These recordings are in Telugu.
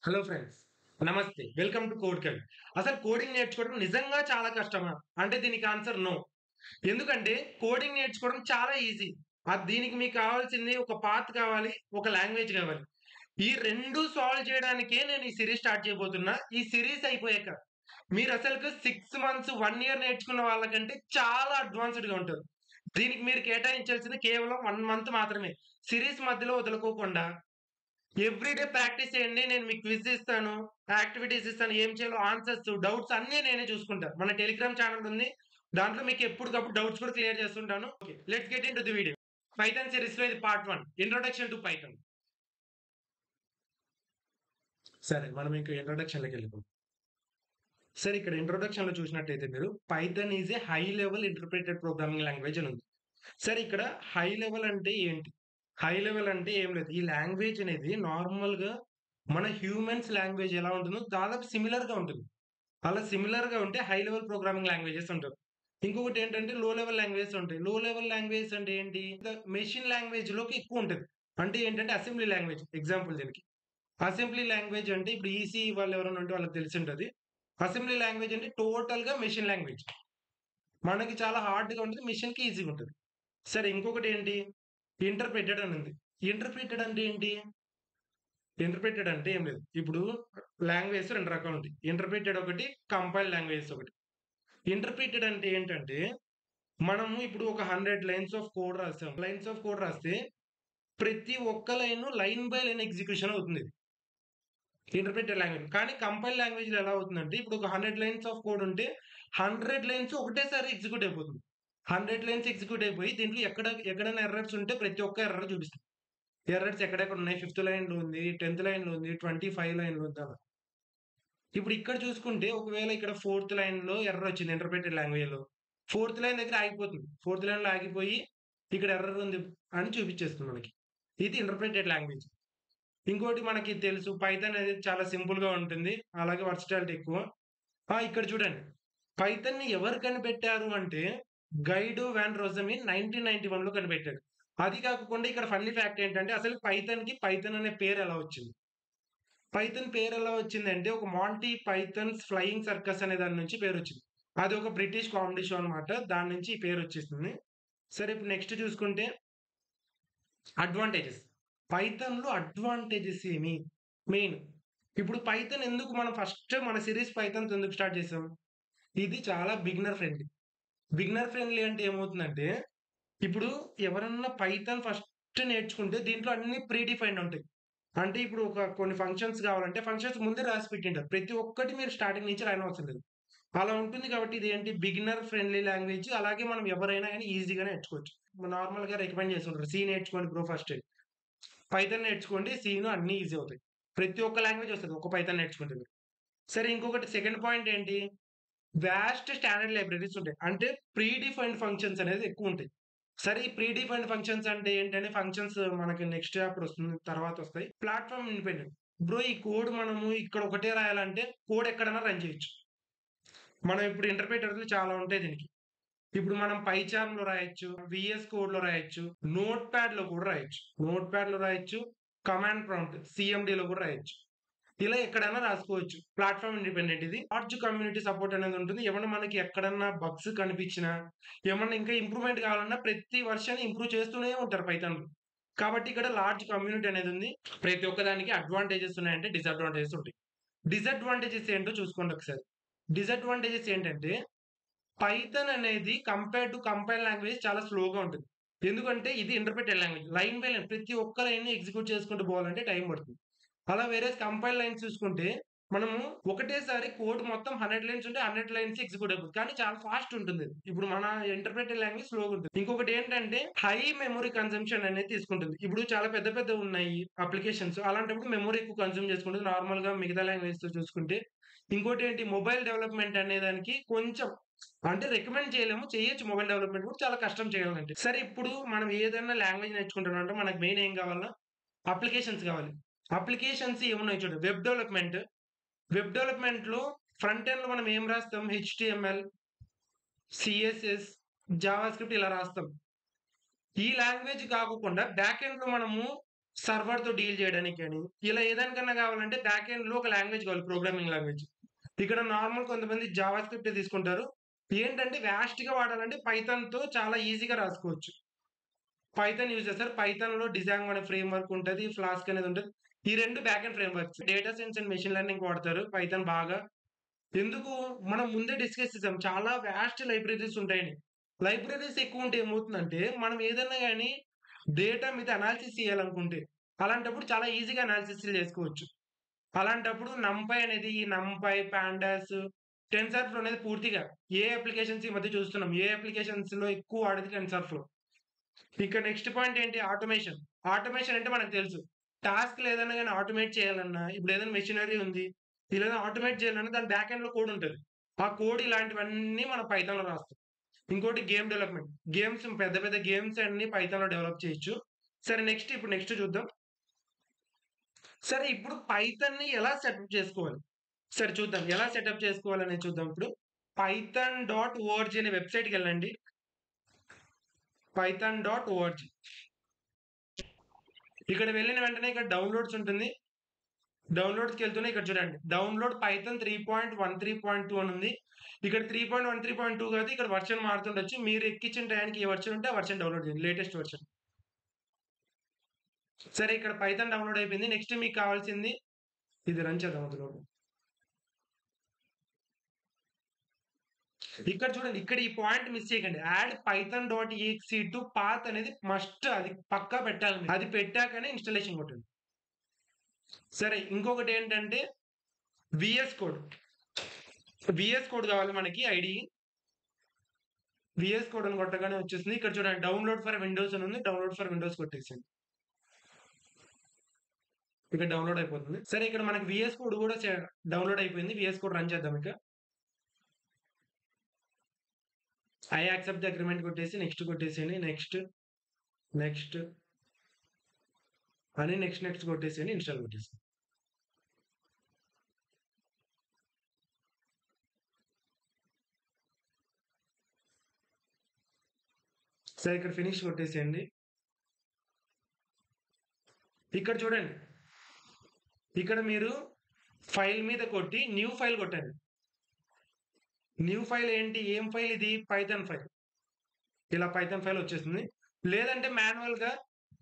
Hello friends. నమస్తే. వెల్కమ్ టు కోడ్ కవి. అసలు కోడింగ్ నేర్చుకోవడం నిజంగా చాలా కష్టమా? అంటే దీనికి ఆన్సర్ నో. ఎందుకంటే కోడింగ్ నేర్చుకోవడం చాలా ఈజీ. దీనికి మీకు కావాల్సింది ఒక పాత్ కావాలి, ఒక లాంగ్వేజ్ కావాలి. ఈ 2 సాల్వ్ చేయడానికే నేను ఈ సీరీస్ స్టార్ట్ చేయబోతున్నా. ఈ సీరీస్ అయిపోయాక మీరసలుకు 6 మంత్స్, 1 ఇయర్ నేర్చుకున్న వాళ్ళకంటే చాలా అడ్వాన్స్‌డ్‌గా ఉంటారు. దీనికి మీరు కేటాయించాల్సింది కేవలం 1 మంత్ మాత్రమే. సీరీస్ మధ్యలో వదులుకోకుండా ఎవ్రీడే ప్రాక్టీస్ చేయండి. నేను మీకు క్విజ్ ఇస్తాను. యాక్టివిటీస్ ఇస్తాను. ఏం చేయాలో ఆన్సర్స్, డౌట్స్ అన్నీ నేనే చూసుకుంటా. మన టెలిగ్రామ్ ఛానెల్ ఉంది. దాంట్లో మీకు ఎప్పటికప్పుడు డౌట్స్ కూడా క్లియర్ చేస్తుంటాను. Okay. Let's get into the video. Python సీరీస్‌లో ఇది పార్ట్ 1. Introduction to Python. సరే. మనం ఇంక ఇంట్రొడక్షన్‌లోకెళ్ళిపోదాం. సరే, ఇక్కడ ఇంట్రొడక్షన్‌లో చూసినట్టయితే మీరు Python is a high level interpreted programming language అని ఉంది. సరే, ఇక్కడ హై లెవెల్ అంటే ఏంటి? హై లెవెల్ అంటే ఏం లేదు. ఈ లాంగ్వేజ్ అనేది నార్మల్‌గా మన హ్యూమన్స్ లాంగ్వేజ్ ఎలా ఉంటుందో దాదాపు సిమిలర్‌గా ఉంటుంది. అలా సిమిలర్‌గా ఉంటే హై లెవెల్ ప్రోగ్రామింగ్ లాంగ్వేజెస్ అంటారు. ఇంకొకటేంటంటే లో లెవెల్ లాంగ్వేజెస్ ఉంటాయి. లో లెవెల్ లాంగ్వేజెస్ అంటే ఏంటి? మెషిన్ లాంగ్వేజ్‌లోకి ఎక్కువుంటది. అంటే ఏంటంటే అసెంబ్లీ లాంగ్వేజ్ ఎగ్జాంపుల్ దీనికి. అసెంబ్లీ లాంగ్వేజ్ అంటే ఇప్పుడు ఈసీఈ వాళ్ళు ఎవరైనా ఉంటే వాళ్ళకి తెలిసుంటది. అసెంబ్లీ లాంగ్వేజ్ అంటే టోటల్‌గా మెషిన్ లాంగ్వేజ్. మనకి చాలా హార్డ్‌గా ఉంటది. మెషిన్‌కి ఈజీగా ఉంటది. సరే, ఇంకొకటేంటి? ఇంటర్ప్రిటెడ్ అని ఉంది. ఇంటర్ప్రిటెడ్ అంటే ఏంటి? ఇంటర్ప్రిటెడ్ అంటే ఏం లేదు. ఇప్పుడు లాంగ్వేజెస్ 2 రకాలుంటాయి. ఇంటర్ప్రిటెడ్ ఒకటి, కంపైల్డ్ లాంగ్వేజెస్ ఒకటి. ఇంటర్ప్రిటెడ్ అంటే ఏంటంటే, మనము ఇప్పుడు ఒక 100 లైన్స్ ఆఫ్ కోడ్ రాసాం. లైన్స్ ఆఫ్ కోడ్ రాస్తే ప్రతి ఒక్క లైన్ బై లైన్ ఎగ్జిక్యూషన్ అవుతుంది. Interpreted language. కానీ కంపైల్డ్ లాంగ్వేజ్‌లో ఎలా అవుతుందంటే, ఇప్పుడు ఒక 100 లైన్స్ ఆఫ్ కోడ్ ఉంటే 100 లైన్స్ ఒకటేసారి ఎగ్జిక్యూట్ అయిపోతుంది. 100 లైన్స్ ఎగ్జిక్యూట్ అయిపోయి దీంట్లో ఎక్కడైనా ఎర్రర్స్ ఉంటే ప్రతి ఒక్క ఎర్రర్ చూపిస్తుంది. ఎర్రర్స్ ఎక్కడెక్కడ ఉన్నాయి. ఫిఫ్త్ లైన్‌లో ఉంది, 10థ్ లైన్‌లో ఉంది, 25 లైన్‌లో ఉంది అలా. ఇప్పుడు ఇక్కడ చూసుకుంటే ఒకవేళ ఇక్కడ ఫోర్త్ లైన్‌లో ఎర్రర్ వచ్చింది ఇంటర్ప్రిటెడ్ లాంగ్వేజ్‌లో. ఫోర్త్ లైన్ దగ్గర ఆగిపోతుంది. ఫోర్త్ లైన్‌లో ఆగిపోయి ఇక్కడ ఎర్రర్ ఉంది అని చూపించేస్తుంది మనకి. ఇది ఇంటర్ప్రిటెడ్ లాంగ్వేజ్. ఇంకోటి మనకి తెలుసు పైథాన్ అనేది చాలా సింపుల్‌గా ఉంటుంది. అలాగే వర్సటాలిటీ ఎక్కువ. ఇక్కడ చూడండి. పైథాన్‌ని ఎవరు కనిపెట్టారు అంటే గైడో వాన్ రోసెమిన్ 1991లో కనిపెట్టాడు. అది కాకుండా ఇక్కడ ఫన్నీ ఫ్యాక్ట్ ఏంటంటే అసలు పైథాన్ అనే పేరు ఎలా వచ్చింది? పైథాన్ పేరెలా వచ్చిందంటే, ఒక 'మాంటీ పైథాన్స్ ఫ్లయింగ్ సర్కస్' అనే దాని నుంచి పేరొచ్చింది. అది ఒక బ్రిటిష్ కామెడీ షో అన్నమాట. దాని నుంచి ఈ పేరొచ్చేసింది. సరే, ఇప్పుడు నెక్స్ట్ చూసుకుంటే అడ్వాంటేజెస్. పైథాన్‌లో అడ్వాంటేజెస్ ఏమి? మెయిన్ ఇప్పుడు పైథాన్ ఎందుకు మనం ఫస్ట్ మన సీరీస్ పైథాన్‌తో ఎందుకు స్టార్ట్ చేసాం? ఇది చాలా బిగినర్ ఫ్రెండ్లీ. బిగినర్ ఫ్రెండ్లీ అంటే ఏమవుతుందంటే, ఇప్పుడు ఎవరన్నా పైథాన్ ఫస్ట్ నేర్చుకుంటే దీంట్లో అన్నీ ప్రీ డిఫైన్డ్ ఉంటాయి. అంటే ఇప్పుడు కొన్ని ఫంక్షన్స్ కావాలంటే ఫంక్షన్స్ ముందే రాసి పెట్టింటారు. ప్రతి ఒక్కటి మీరు స్టార్టింగ్ నుంచి రాయనవసరం లేదు. అలా ఉంటుంది కాబట్టి ఇదేంటి బిగినర్ ఫ్రెండ్లీ లాంగ్వేజ్. అలాగే మనం ఎవరైనా గాని ఈజీగా నేర్చుకోవచ్చు. నార్మల్‌గా రికమెండ్ చేస్తుంటారు. సి నేర్చుకోండి బ్రో ఫస్ట్. పైథాన్ నేర్చుకోండి. సిను అన్నీ ఈజీ అవుతాయి. ప్రతి ఒక్క లాంగ్వేజ్ వస్తది. ఒక పైథాన్ నేర్చుకుంటే మీరు. సరే, ఇంకొకటి సెకండ్ పాయింట్ ఏంటి? వాస్ట్ స్టాండర్డ్ లైబ్రరీస్ ఉంటాయి. అంటే ప్రీ డిఫైన్డ్ ఫంక్షన్స్ అనేది ఎక్కువుంటాయి. సరే, ఈ ప్రీ డిఫైన్డ్ ఫంక్షన్స్ అంటే ఏంటంటే ఫంక్షన్స్ మనకి నెక్స్ట్ చాప్టర్ వస్తుంది. తర్వాతొస్తాయి. Platform independent. బ్రో ఈ కోడ్ మనము ఇక్కడ ఒకటే రాయాలంటే కోడ్ ఎక్కడైనా రన్ చేయొచ్చు. మనం ఇప్పుడు ఇంటర్‌ప్రిటర్‌లు చాలా ఉంటాయి దీనికి. ఇప్పుడు మనం పైచార్మ్‌లో రాయొచ్చు, వీఎస్ కోడ్‌లో రాయొచ్చు, నోట్‌ప్యాడ్‌లో కూడా రాయొచ్చు. నోట్‌ప్యాడ్‌లో రాయొచ్చు, కమాండ్ ప్రాంప్ట్ సీఎండీలో కూడా రాయొచ్చు. ఇలా ఎక్కడైనా రాసుకోవచ్చు. ప్లాట్‌ఫార్మ్ ఇండిపెండెంట్ ఇది. లార్జ్ కమ్యూనిటీ సపోర్ట్ అనేది ఉంటుంది. ఏమన్నా మనకి ఎక్కడన్నా బగ్స్ కనిపించినా, ఏమన్నా ఇంకా ఇంప్రూవ్‌మెంట్ కావాలన్నా ప్రతి వెర్షన్ ఇంప్రూవ్ చేస్తూనే ఉంటారు పైథాన్‌లో. కాబట్టి ఇక్కడ లార్జ్ కమ్యూనిటీ అనేది ఉంది. ప్రతి ఒక్కదానికి అడ్వాంటేజెస్ ఉన్నాయంటే డిసడ్వాంటేజెస్ ఉంటాయి. డిసడ్వాంటేజెస్ ఏంటో చూసుకోండి ఒకసారి. డిసడ్వాంటేజెస్ ఏంటంటే పైథాన్ అనేది కంపేర్ టు కంపైల్ లాంగ్వేజ్ చాలా స్లోగా ఉంటుంది. ఎందుకంటే ఇది interpreted language. Line by line ప్రతి ఒక్క లైన్‌ని ఎగ్జిక్యూట్ చేసుకుంటూ పోవాలంటే టైం పడుతుంది. అలా కంపైల్ లైన్స్ చూసుకుంటే మనము ఒకటేసారి కోడ్ మొత్తం 100 లైన్స్ ఉంటే 100 లైన్స్ ఎగ్జిక్యూట్ అయిపోతుంది. కానీ చాలా ఫాస్ట్ ఉంటుంది. ఇప్పుడు మన ఇంటర్ప్రిటెడ్ లాంగ్వేజ్ స్లోగా ఉంటుంది. ఇంకొకటి ఏంటంటే హై మెమరీ కన్జంప్షన్ అనేది తీసుకుంటుంది. ఇప్పుడు చాలా పెద్ద పెద్దవి ఉన్నాయి అప్లికేషన్స్. అలాంటప్పుడు మెమరీ ఎక్కువ కన్జ్యూమ్ చేసుకుంటుంది. నార్మల్‌గా మిగతా లాంగ్వేజ్‌తో చూసుకుంటే. ఇంకోటేంటి మొబైల్ డెవలప్‌మెంట్ అనే దానికి కొంచెం అంటే రికమెండ్ చేయలేము. చేయొచ్చు మొబైల్ డెవలప్‌మెంట్ కూడా చాలా కష్టం చేయాలంటే. సరే, ఇప్పుడు మనం ఏదైనా లాంగ్వేజ్ నేర్చుకుంటున్నామంటే మనకు మెయిన్ ఏం కావాలన్నా అప్లికేషన్స్ కావాలి. అప్లికేషన్స్ ఏమున్నాయి చూడు. వెబ్ డెవలప్‌మెంట్‌లో ఫ్రంట్ ఎండ్‌లో మనం ఏం రాస్తాం? హెచ్‌టీఎంఎల్, సీఎస్ఎస్, జావాస్క్రిప్ట్ ఇలా రాస్తాం. ఈ లాంగ్వేజ్ కాకోకుండా బ్యాక్ ఎండ్‌లో మనము సర్వర్‌తో డీల్ చేయడానికి గాని, ఇలా ఏదానికన్నా కావాలంటే బ్యాక్ ఎండ్‌లో ఒక లాంగ్వేజ్ కావాలి ప్రోగ్రామింగ్ లాంగ్వేజ్. ఇక్కడ నార్మల్ కొంతమంది జావా స్క్రిప్టే తీసుకుంటారు. ఏంటంటే వాస్ట్‌గా వాడాలంటే పైథాన్‌తో చాలా ఈజీగా రాసుకోవచ్చు. పైథాన్ యూజ్ చేస్తారు. పైథాన్‌లో డిజాంగో అనే ఫ్రేమ్‌వర్క్ ఉంటది. ఫ్లాస్క్ అనేది ఉంటది. ఈ 2 back end frameworks. Data science and machine లెర్నింగ్‌కి వాడతారు పైథాన్ బాగా. ఎందుకు మనం ముందే డిస్కస్ చేసాం. చాలా వాస్ట్ లైబ్రరీస్ ఉంటాయని. లైబ్రరీస్ ఎక్కువుంటే ఏమవుతుందంటే, మనం ఏదన్నా గాని డేటా మీద అనాలిసిస్ చేయాలనుకుంటే, అలాంటప్పుడు చాలా ఈజీగా అనాలిసిస్‌లు చేసుకోవచ్చు. అలాంటప్పుడు నంపై అనేది ఈ నంపై, పాండాస్, టెన్సార్‌ఫ్లో అనేది పూర్తిగా ఏ అప్లికేషన్స్ ఈ మధ్య చూస్తున్నాం. ఏ అప్లికేషన్స్‌లో ఎక్కువ వాడేది టెన్సార్‌ఫ్లో. ఇక నెక్స్ట్ పాయింట్ ఏంటి? ఆటోమేషన్. ఆటోమేషన్ అంటే మనకు తెలుసు. టాస్క్‌లు ఏదైనా గాని ఆటోమేట్ చేయాలన్నా, ఇప్పుడు ఏదైనా మెషినరీ ఉంది. ఇదేదైనా ఆటోమేట్ చేయాలన్నా దాని బ్యాక్ ఎండ్‌లో కోడ్ ఉంటది. ఆ కోడ్ ఇలాంటివన్నీ మనం పైథాన్‌లో రాస్తాం. ఇంకోటి గేమ్ డెవలప్‌మెంట్. గేమ్స్ పెద్ద పెద్ద గేమ్స్ అన్నీ పైథాన్‌లో డెవలప్ చేయొచ్చు. సరే నెక్స్ట్ చూద్దాం. సరే ఇప్పుడు పైథాన్‌ని ఎలా సెటప్ చేసుకోవాలి? సరే చూద్దాం. ఎలా సెటప్ చేసుకోవాలనేది చూద్దాం ఇప్పుడు. పైథాన్.ఓఆర్‌జీ అనే వెబ్‌సైట్‌కెళ్ళండి. పైథాన్.ఓఆర్‌జీ. ఇక్కడ వెళ్ళిన వెంటనే ఇక్కడ డౌన్‌లోడ్స్ ఉంటుంది. డౌన్‌లోడ్స్‌కెళ్తూనే ఇక్కడ చూడండి. డౌన్‌లోడ్ పైథాన్ 3.13.2 అని ఉంది. ఇక్కడ 3.13.2 కాదు. ఇక్కడ వెర్షన్ మారుతుండొచ్చు. మీరు ఎక్కించిన టయానికి ఏ వెర్షన్ ఉంటే ఆ వెర్షన్ డౌన్‌లోడ్ చేయండి. Latest version. సరే ఇక్కడ పైథాన్ డౌన్‌లోడ్ అయిపోయింది. నెక్స్ట్ మీకు కావాల్సింది ఇది రన్ చేద్దాం అందులోపు. ఇక్కడ చూడండి. ఇక్కడ ఈ పాయింట్ మిస్ చేయకండి. Add Python dot EXE to path అనేది మస్ట్ అది పక్కా పెట్టాలి మీరు. అది పెట్టాకనే ఇన్‌స్టాలేషన్ కొట్టండి. సరే ఇంకొకటేంటంటే వీఎస్ కోడ్. వీఎస్ కోడ్ కావాలి మనకి ఐడీ. వీఎస్ కోడ్ అని కొట్టగానే వచ్చేసింది. ఇక్కడ చూడండి డౌన్‌లోడ్ ఫర్ విండోస్ అని ఉంది. డౌన్‌లోడ్ ఫర్ విండోస్ కొట్టేసేయండి. ఇక్కడ డౌన్‌లోడ్ అయిపోతుంది. సరే ఇక్కడ మనకి వీఎస్ కోడ్ కూడా డౌన్‌లోడ్ అయిపోయింది. వీఎస్ కోడ్ రన్ చేద్దాం ఇక. ఐ యాక్సెప్ట్ ది అగ్రీమెంట్ కొట్టేసి నెక్స్ట్ కొట్టేసేయండి. నెక్స్ట్ అని నెక్స్ట్ కొట్టేసేయండి. ఇన్‌స్టాల్ కొట్టేసేయండి. సరే ఇక్కడ ఫినిష్ కొట్టేసేయండి. ఇక్కడ చూడండి. ఇక్కడ మీరు ఫైల్ మీద కొట్టి న్యూ ఫైల్ కొట్టండి. న్యూ ఫైల్ ఏంటి? ఏం ఫైల్ ఇది? Python file. ఇలా పైథాన్ ఫైల్ వచ్చేస్తుంది. లేదంటే మాన్యువల్‌గా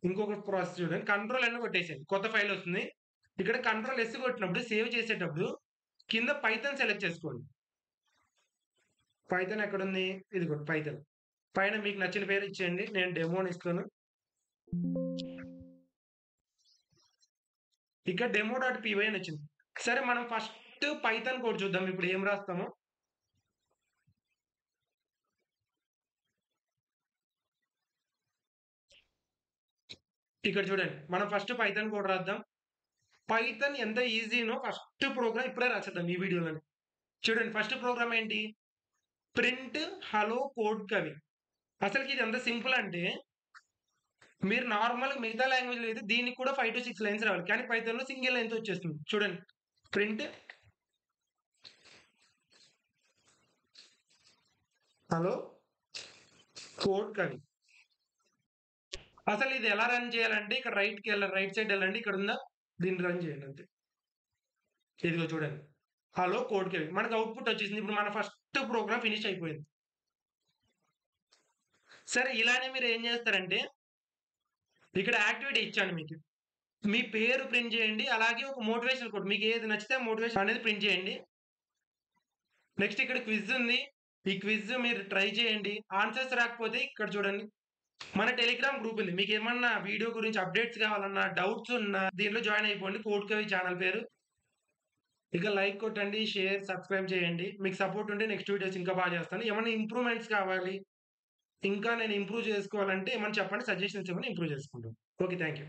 ఇంకొక ప్రాసెస్ చూడండి. కంట్రోల్ ఎన్ కొట్టేసేయండి. కొత్త ఫైల్ వస్తుంది. ఇక్కడ కంట్రోల్ ఎస్ కొట్టినప్పుడు సేవ్ చేసేటప్పుడు కింద పైథాన్ సెలెక్ట్ చేసుకోండి. పైథాన్ ఎక్కడుంది? ఇదిగోండి పైథాన్. పైన మీకు నచ్చిన పేరు ఇచ్చేయండి. నేను డెమో అని ఇస్తాను. ఇక్కడ డెమో.పీ అని వచ్చింది. సరే మనం ఫస్ట్ పైథాన్ కోడ్ చూద్దాం. ఇప్పుడు ఏం రాస్తామో. ఇక్కడ చూడండి. మనం ఫస్ట్ పైథాన్ కోడ్ రాద్దాం. పైథాన్ ఎంత ఈజీనో ఫస్ట్ ప్రోగ్రామ్ ఇప్పుడే రాసేద్దాం ఈ వీడియోలోనే. చూడండి ఫస్ట్ ప్రోగ్రామ్ ఏంటి? ప్రింట్ హలో కోడ్ కవి. అసలకి ఇది ఎంత సింపుల్ అంటే మీరు నార్మల్‌గా మిగతా లాంగ్వేజ్‌లో అయితే దీనికి కూడా 5-6 లైన్స్ రావాలి. కానీ పైథాన్‌లో సింగిల్ లైన్‌తో వచ్చేస్తుంది. చూడండి. ప్రింట్ హలో కోడ్ కవి. అసలు ఇది ఎలా రన్ చేయాలంటే ఇక్కడ రైట్ సైడ్ ఎళ్ళండి. ఇక్కడ ఉందా? దీన్ని రన్ చేయండి అంతే. ఇదిగో చూడండి. హలో కోడ్ కవి. మనకు అవుట్‌పుట్ వచ్చేసింది. ఇప్పుడు మన ఫస్ట్ ప్రోగ్రామ్ ఫినిష్ అయిపోయింది. సరే ఇలానే మీరు ఏం చేస్తారంటే ఇక్కడ యాక్టివిటీ ఇచ్చాను మీకు. మీ పేరు ప్రింట్ చేయండి. అలాగే ఒక మోటివేషనల్ కోట్ మీకు ఏది నచ్చితే ఆ మోటివేషన్ అనేది ప్రింట్ చేయండి. నెక్స్ట్ ఇక్కడ క్విజ్ ఉంది. ఈ క్విజ్ మీరు ట్రై చేయండి. ఆన్సర్స్ రాకపోతే ఇక్కడ చూడండి. మన టెలిగ్రామ్ గ్రూప్ ఉంది. మీకేమన్నా వీడియో గురించి అప్డేట్స్ కావాలన్నా, డౌట్స్ ఉన్నా దీంట్లో జాయిన్ అయిపోండి. కోడ్ కవి ఛానల్ పేరు. ఇక లైక్ కొట్టండి, షేర్, సబ్స్క్రైబ్ చేయండి. మీకు సపోర్ట్ ఉంటే నెక్స్ట్ వీడియోస్ ఇంకా బాగా చేస్తాను. ఏమన్నా ఇంప్రూవ్‌మెంట్స్ కావాలి, ఇంకా నేను ఇంప్రూవ్ చేసుకోవాలంటే ఏమన్నా చెప్పండి. సజెషన్స్ ఇవ్వండి ఇంప్రూవ్ చేసుకుంటాం. ఓకే. Thank you.